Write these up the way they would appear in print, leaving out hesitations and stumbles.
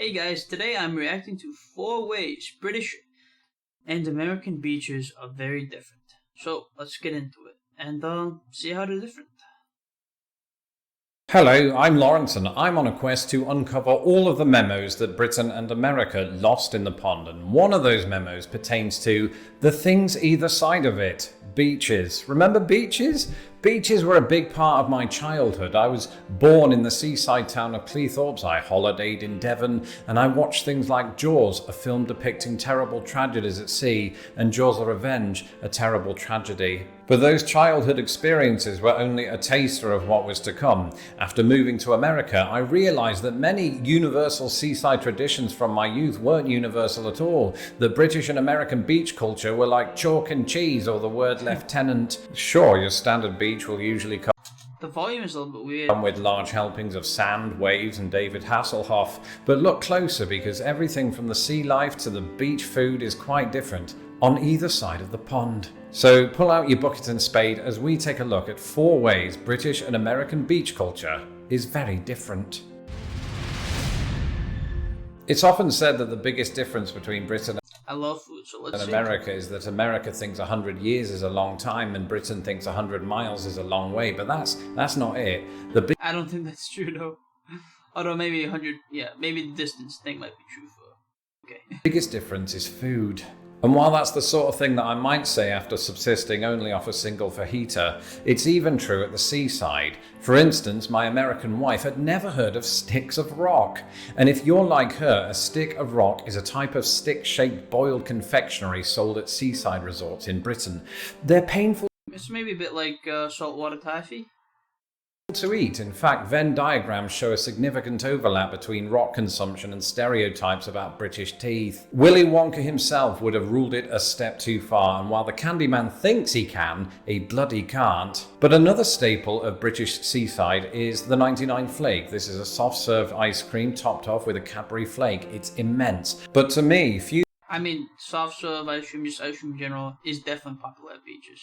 Hey guys, today I'm reacting to 4 ways British and American beaches are very different. So let's get into it and see how they're different. Hello, I'm Lawrence and I'm on a quest to uncover all of the memos that Britain and America lost in the pond, and one of those memos pertains to the things either side of it. Beaches. Remember beaches? Beaches were a big part of my childhood. I was born in the seaside town of Cleethorpes. I holidayed in Devon, and I watched things like Jaws, a film depicting terrible tragedies at sea, and Jaws the Revenge, a terrible tragedy. But those childhood experiences were only a taster of what was to come. After moving to America, I realized that many universal seaside traditions from my youth weren't universal at all. The British and American beach culture were like chalk and cheese or the word lieutenant. Sure, your standard beach will usually come The volume is a little bit weird. with large helpings of sand, waves, and David Hasselhoff, but look closer because everything from the sea life to the beach food is quite different on either side of the pond. So pull out your bucket and spade as we take a look at 4 ways British and American beach culture is very different. It's often said that the biggest difference between Britain I love food, so let's and see. America is that America thinks 100 years is a long time and Britain thinks 100 miles is a long way, but that's not it. The I don't think that's true though. Although maybe 100, yeah, maybe the distance thing might be true for. Okay. biggest difference is food. And while that's the sort of thing that I might say after subsisting only off a single fajita, it's even true at the seaside. For instance, my American wife had never heard of sticks of rock. And if you're like her, a stick of rock is a type of stick-shaped boiled confectionery sold at seaside resorts in Britain. They're painful It's maybe a bit like saltwater taffy. to eat. In fact, Venn diagrams show a significant overlap between rock consumption and stereotypes about British teeth. Willy Wonka himself would have ruled it a step too far, and while the Candyman thinks he can, he bloody can't. But another staple of British seaside is the 99 Flake. This is a soft-served ice cream topped off with a Cadbury flake. It's immense. But to me, few I mean, soft serve ice cream, just ice cream in general, is definitely popular at beaches.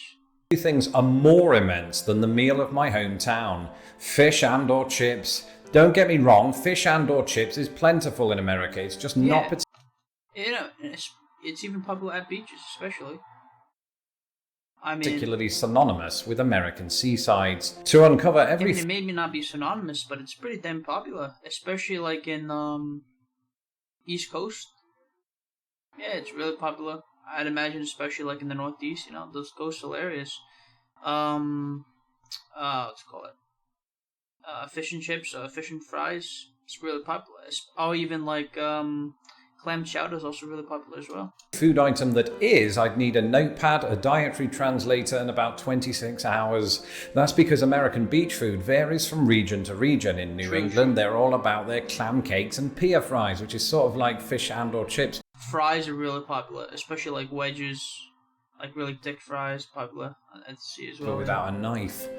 things are more immense than the meal of my hometown. Fish and or chips. Don't get me wrong, fish and or chips is plentiful in America. It's just not You know, it's even popular at beaches, especially. I mean, particularly synonymous with American seasides. To uncover it everything may not be synonymous, but it's pretty damn popular, especially like in East Coast. Yeah, it's really popular. I'd imagine, especially like in the Northeast, you know, those coastal areas. Let's call it fish and chips, fish and fries. It's really popular. Or even like clam chowder is also really popular as well. food item that is, I'd need a notepad, a dietary translator, and about 26 hours. That's because American beach food varies from region to region. In New England, they're all about their clam cakes and pier fries, which is sort of like fish and or chips. Fries are really popular, especially like wedges, like really thick fries, popular at the sea as well. But without a knife.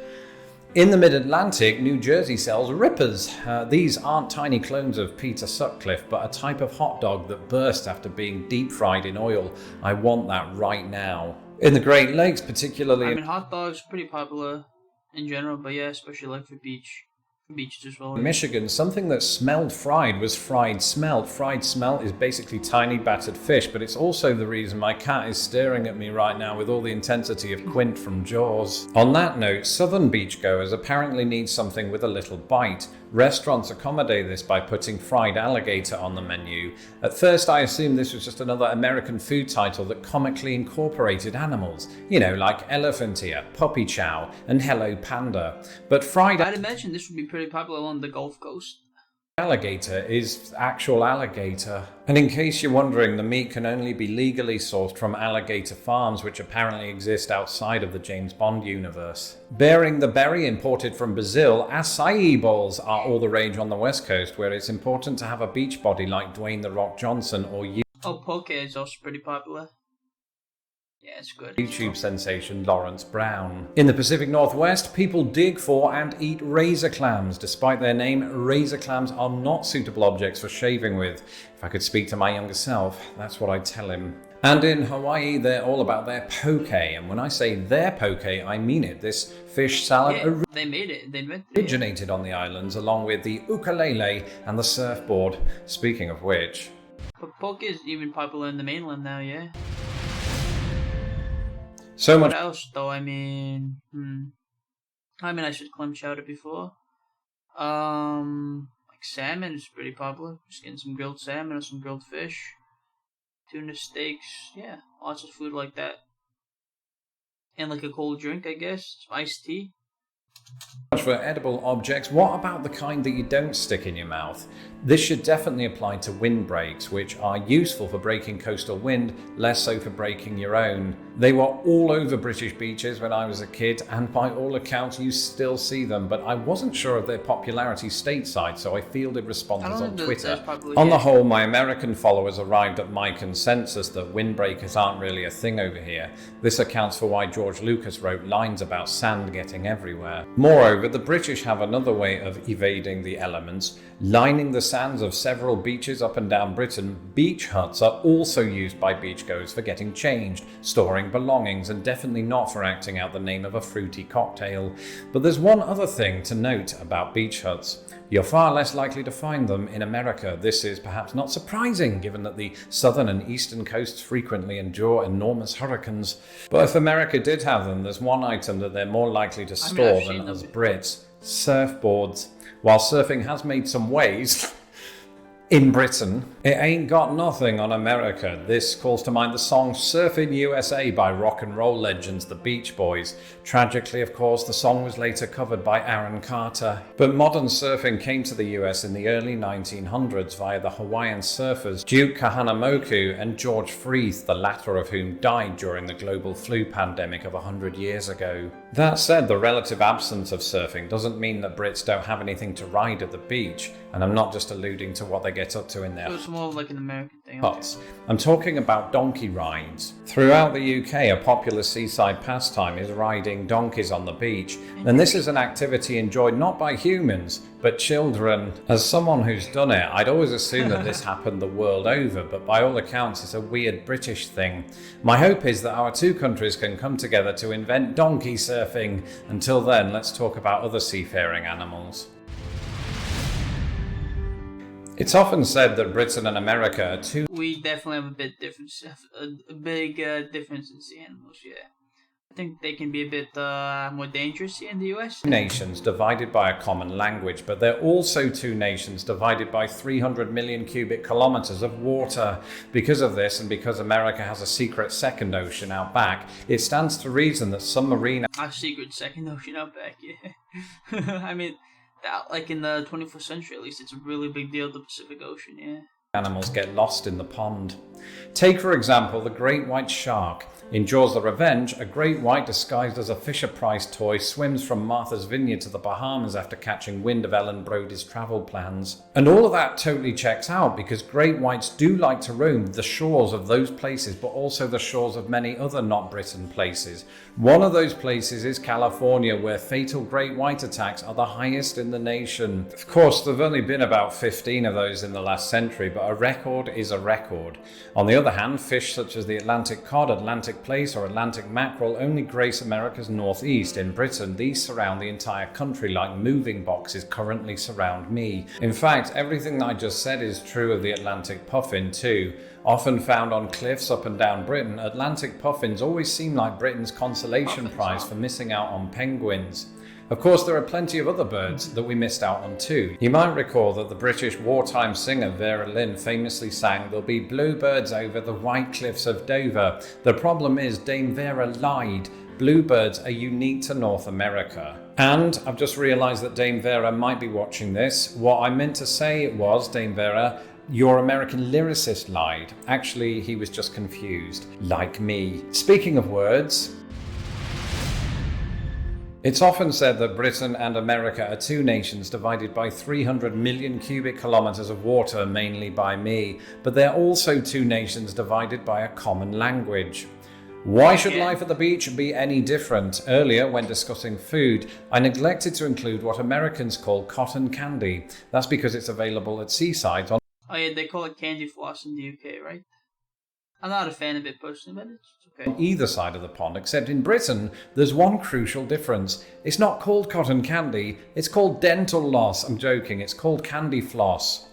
In the mid-Atlantic, New Jersey sells rippers. These aren't tiny clones of Peter Sutcliffe, but a type of hot dog that bursts after being deep-fried in oil. I want that right now. In the Great Lakes, particularly I mean, hot dogs are pretty popular in general, but yeah, especially like for beaches as well. in Michigan, something that smelled fried was fried smelt. Fried smelt is basically tiny battered fish, but it's also the reason my cat is staring at me right now with all the intensity of Quint from Jaws. On that note, southern beachgoers apparently need something with a little bite. Restaurants accommodate this by putting fried alligator on the menu. At first, I assumed this was just another American food title that comically incorporated animals. You know, like Elephantia, Puppy Chow, and Hello Panda. But fried I'd imagine this would be pretty popular along the Gulf Coast. alligator is actual alligator. And in case you're wondering, the meat can only be legally sourced from alligator farms, which apparently exist outside of the James Bond universe. Bearing the berry imported from Brazil, acai bowls are all the rage on the West Coast, where it's important to have a beach body like Dwayne "The Rock" Johnson or Oh, poke is also pretty popular. Yeah, it's good. YouTube sensation Lawrence Brown. In the Pacific Northwest, people dig for and eat razor clams. Despite their name, razor clams are not suitable objects for shaving with. If I could speak to my younger self, that's what I'd tell him. And in Hawaii, they're all about their poke. And when I say their poke, I mean it. This fish salad Yeah, they made it. They invented it. originated on the islands along with the ukulele and the surfboard. Speaking of which, But poke is even popular in the mainland now, yeah. so What much else, though? I said clam chowder before. Like salmon is pretty popular. Just getting some grilled salmon or some grilled fish. Tuna steaks, yeah. Lots of food like that. And like a cold drink, I guess. Some iced tea. for edible objects. What about the kind that you don't stick in your mouth? This should definitely apply to windbreaks, which are useful for breaking coastal wind, less so for breaking your own. They were all over British beaches when I was a kid, and by all accounts you still see them, but I wasn't sure of their popularity stateside, so I fielded responses on Twitter. On the whole, my American followers arrived at my consensus that windbreakers aren't really a thing over here. This accounts for why George Lucas wrote lines about sand getting everywhere. Moreover, the British have another way of evading the elements. Lining the sands of several beaches up and down Britain, beach huts are also used by beachgoers for getting changed, storing belongings, and definitely not for acting out the name of a fruity cocktail. But there's one other thing to note about beach huts. You're far less likely to find them in America. This is perhaps not surprising, given that the southern and eastern coasts frequently endure enormous hurricanes. But if America did have them, there's one item that they're more likely to store than us Brits: surfboards. While surfing has made some waves in Britain, it ain't got nothing on America. This calls to mind the song Surfin' USA by rock and roll legends the Beach Boys. Tragically, of course, the song was later covered by Aaron Carter. But modern surfing came to the US in the early 1900s via the Hawaiian surfers Duke Kahanamoku and George Freeth, the latter of whom died during the global flu pandemic of 100 years ago. That said, the relative absence of surfing doesn't mean that Brits don't have anything to ride at the beach, and I'm not just alluding to what they get up to in their It's more like an American thing. huts. I'm talking about donkey rides. Throughout the UK, a popular seaside pastime is riding donkeys on the beach, and this is an activity enjoyed not by humans, but children. As someone who's done it, I'd always assumed that this happened the world over, but by all accounts it's a weird British thing. My hope is that our two countries can come together to invent donkey surfing. Until then, let's talk about other seafaring animals. It's often said that Britain and America are two We definitely have a big difference in sea animals, yeah. I think they can be a bit more dangerous here in the US. nations divided by a common language, but they're also two nations divided by 300 million cubic kilometers of water. Because of this, and because America has a secret second ocean out back, it stands to reason that some marine Our secret second ocean out back, yeah. I mean, that, like in the 21st century at least, it's a really big deal, the Pacific Ocean, yeah. animals get lost in the pond. Take, for example, the great white shark. In Jaws the Revenge, a great white disguised as a Fisher-Price toy swims from Martha's Vineyard to the Bahamas after catching wind of Ellen Brody's travel plans. And all of that totally checks out, because great whites do like to roam the shores of those places, but also the shores of many other not Britain places. One of those places is California, where fatal great white attacks are the highest in the nation. Of course, there have only been about 15 of those in the last century, but a record is a record. On the other hand, fish such as the Atlantic cod, Atlantic plaice, or Atlantic mackerel only grace America's northeast. In Britain, these surround the entire country like moving boxes currently surround me. In fact, everything that I just said is true of the Atlantic puffin too. Often found on cliffs up and down Britain, Atlantic puffins always seem like Britain's consolation prize for missing out on penguins. Of course, there are plenty of other birds that we missed out on too. You might recall that the British wartime singer Vera Lynn famously sang, "There'll be bluebirds over the white cliffs of Dover." The problem is Dame Vera lied. Bluebirds are unique to North America. And I've just realised that Dame Vera might be watching this. What I meant to say was, Dame Vera, your American lyricist lied. Actually, he was just confused, like me. Speaking of words, it's often said that Britain and America are two nations divided by 300 million cubic kilometers of water, mainly by me, but they're also two nations divided by a common language. Why should life at the beach be any different? Earlier, when discussing food, I neglected to include what Americans call cotton candy. That's because it's available at seasides. Oh yeah, they call it candy floss in the UK, right? I'm not a fan of it personally, but it's okay. On either side of the pond, except in Britain, there's one crucial difference. It's not called cotton candy, it's called dental loss. I'm joking, it's called candy floss.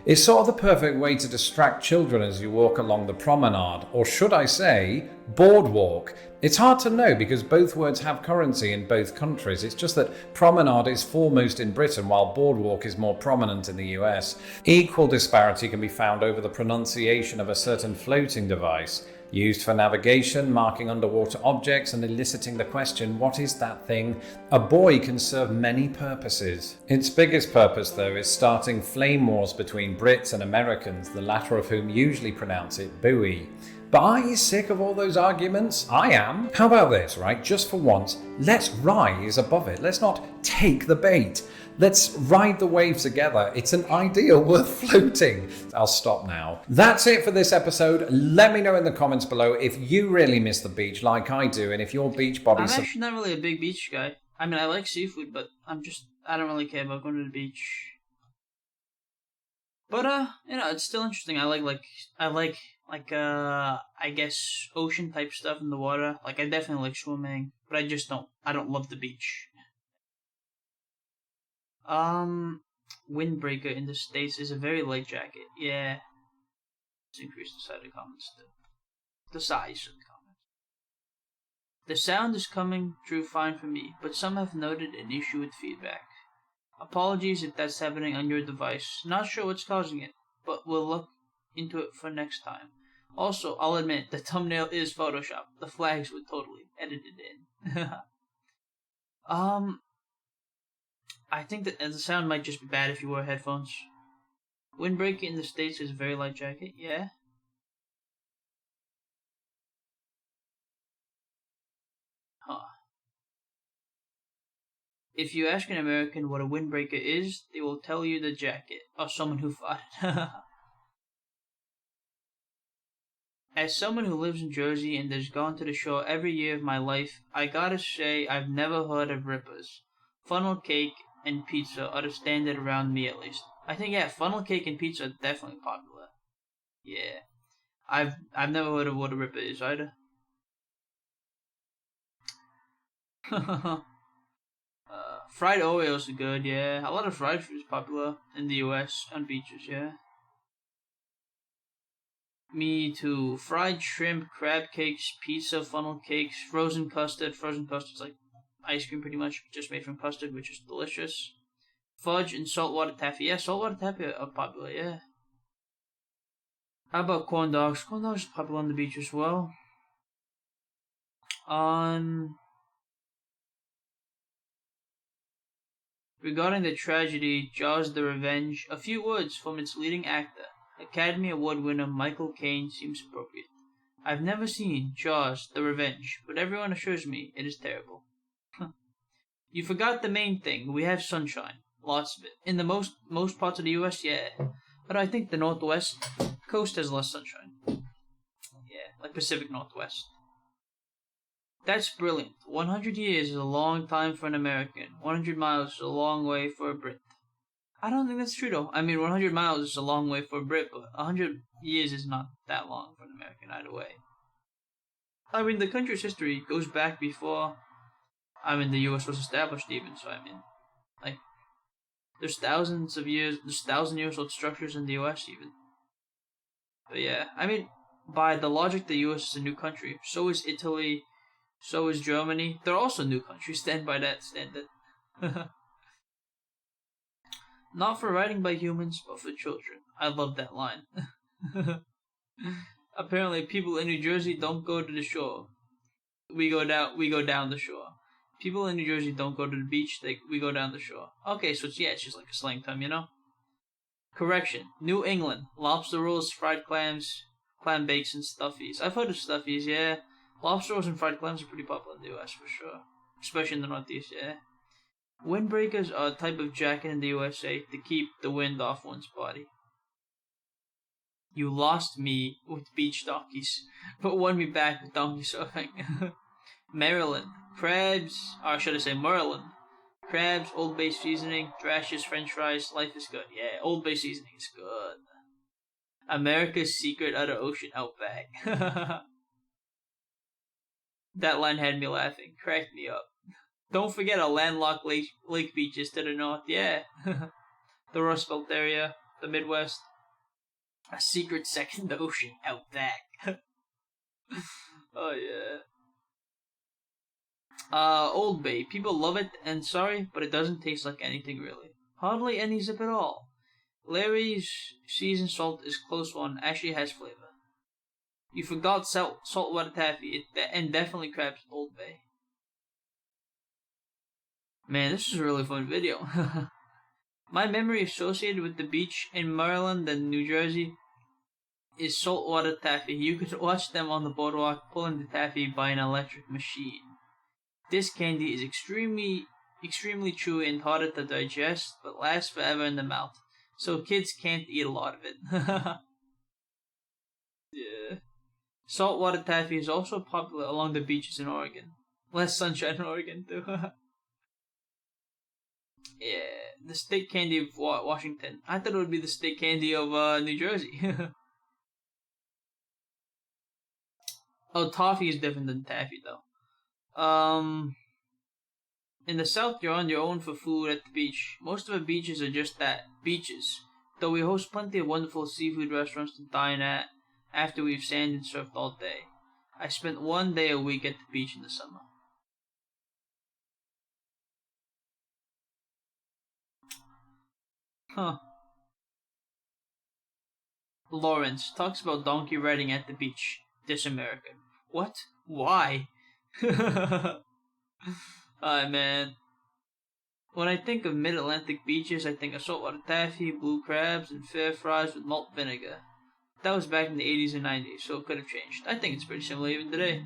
It's sort of the perfect way to distract children as you walk along the promenade, or should I say, boardwalk. It's hard to know because both words have currency in both countries. It's just that promenade is foremost in Britain while boardwalk is more prominent in the US. Equal disparity can be found over the pronunciation of a certain floating device, used for navigation, marking underwater objects, and eliciting the question, what is that thing? A buoy can serve many purposes. Its biggest purpose, though, is starting flame wars between Brits and Americans, the latter of whom usually pronounce it buoy. But are you sick of all those arguments? I am. How about this, right? Just for once, let's rise above it. Let's not take the bait. Let's ride the wave together. It's an ideal worth floating. I'll stop now. That's it for this episode. Let me know in the comments below if you really miss the beach like I do, and if your beach body... I'm actually not really a big beach guy. I mean, I like seafood, but I don't really care about going to the beach. But, it's still interesting. I guess, ocean type stuff in the water. Like, I definitely like swimming, but I don't love the beach. Windbreaker in the States is a very light jacket. Yeah. Let's increase the size of the comments. The size of the comments. The sound is coming through fine for me, but some have noted an issue with feedback. Apologies if that's happening on your device. Not sure what's causing it, but we'll look into it for next time. Also, I'll admit, the thumbnail is Photoshop. The flags were totally edited in. I think that the sound might just be bad if you wear headphones. Windbreaker in the States is a very light jacket, yeah. Huh. If you ask an American what a windbreaker is, they will tell you the jacket of someone who fought it. As someone who lives in Jersey and has gone to the shore every year of my life, I gotta say I've never heard of rippers. Funnel cake and pizza are the standard around me, at least. I think, yeah, funnel cake and pizza are definitely popular. Yeah. I've never heard of what a ripper is either. Fried Oreos are good, yeah. A lot of fried food is popular in the US on beaches, yeah. Me too. Fried shrimp, crab cakes, pizza, funnel cakes, frozen custard. Frozen custard's like ice cream pretty much, just made from custard, which is delicious. Fudge and saltwater taffy. Yeah, saltwater taffy are popular, yeah. How about corn dogs? Corn dogs are popular on the beach as well. Regarding the tragedy, Jaws the Revenge, a few words from its leading actor, Academy Award winner Michael Caine seems appropriate. I've never seen Jaws the Revenge, but everyone assures me it is terrible. You forgot the main thing. We have sunshine. Lots of it. In the most parts of the US, yeah. But I think the Northwest coast has less sunshine. Yeah, like Pacific Northwest. That's brilliant. 100 years is a long time for an American. 100 miles is a long way for a Brit. I don't think that's true though. I mean, 100 miles is a long way for a Brit, but 100 years is not that long for an American either way. I mean, the country's history goes back before, the US was established even, so there's thousands of years, there's 1,000 years old structures in the US even. But yeah, by the logic, the US is a new country. So is Italy, so is Germany. They're also new countries, stand by that standard. Not for writing by humans, but for children. I love that line. Apparently, people in New Jersey don't go to the shore. We go down the shore. People in New Jersey don't go to the beach, we go down the shore. Okay, so it's just like a slang term, you know? Correction. New England. Lobster rolls, fried clams, clam bakes, and stuffies. I've heard of stuffies, yeah. Lobster rolls and fried clams are pretty popular in the US, for sure. Especially in the Northeast, yeah. Windbreakers are a type of jacket in the USA to keep the wind off one's body. You lost me with beach donkeys, but won me back with donkey surfing. Maryland. Crabs, or should I say Maryland. Crabs, Old Bay seasoning, Drash's French fries, life is good. Yeah, Old Bay seasoning is good. America's secret other ocean outback. That line had me laughing. Cracked me up. Don't forget a landlocked lake beaches to the north. Yeah. The Rust Belt area. The Midwest. A secret second ocean outback. Oh, yeah. Old Bay. People love it, and sorry, but it doesn't taste like anything really. Hardly any zip at all. Larry's seasoned salt is close one, actually has flavor. You forgot saltwater taffy, and definitely crabs Old Bay. Man, this is a really fun video. My memory associated with the beach in Maryland and New Jersey is saltwater taffy. You could watch them on the boardwalk pulling the taffy by an electric machine. This candy is extremely chewy and harder to digest, but lasts forever in the mouth, so kids can't eat a lot of it. Yeah. Saltwater taffy is also popular along the beaches in Oregon. Less sunshine in Oregon, too. Yeah, the state candy of Washington. I thought it would be the state candy of New Jersey. Oh, toffee is different than taffy, though. In the South, you're on your own for food at the beach. Most of the beaches are just that, beaches. Though we host plenty of wonderful seafood restaurants to dine at after we've sand and surfed all day. I spent 1 day a week at the beach in the summer. Huh. Lawrence talks about donkey riding at the beach. This American. What? Why? Man. When I think of mid-Atlantic beaches, I think of saltwater taffy, blue crabs, and fair fries with malt vinegar. That was back in the 80s and 90s, so it could have changed. I think it's pretty similar even today.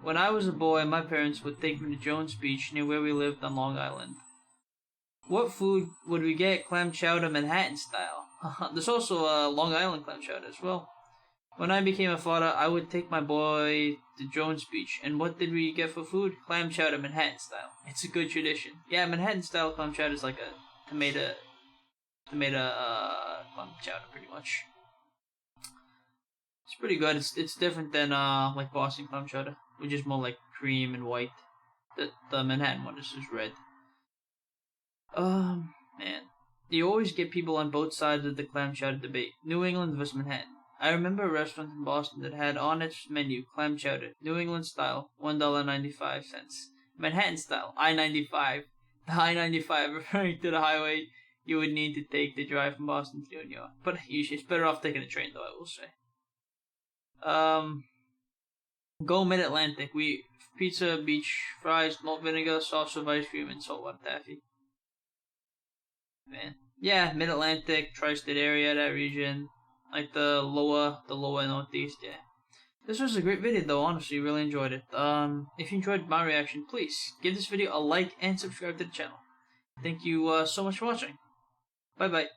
When I was a boy, my parents would take me to Jones Beach near where we lived on Long Island. What food would we get? Clam chowder Manhattan style. There's also a Long Island clam chowder as well. When I became a father, I would take my boy to Jones Beach. And what did we get for food? Clam chowder Manhattan style. It's a good tradition. Yeah, Manhattan style clam chowder is like a tomato clam chowder pretty much. It's pretty good. It's different than like Boston clam chowder, which is more like cream and white. The Manhattan one is just red. Man. You always get people on both sides of the clam chowder debate. New England versus Manhattan. I remember a restaurant in Boston that had on its menu clam chowder, New England style, $1.95. Manhattan style, I-95. The I-95 referring to the highway you would need to take to drive from Boston to New York. But it's better off taking a train, though, I will say. Go Mid-Atlantic. Pizza, beach fries, malt vinegar, sauce of ice cream, and saltwater taffy. Man. Yeah, Mid-Atlantic, tri-state area, that region. Like the lower northeast, yeah. This was a great video though, honestly, really enjoyed it. If you enjoyed my reaction, please give this video a like and subscribe to the channel. Thank you so much for watching. Bye bye.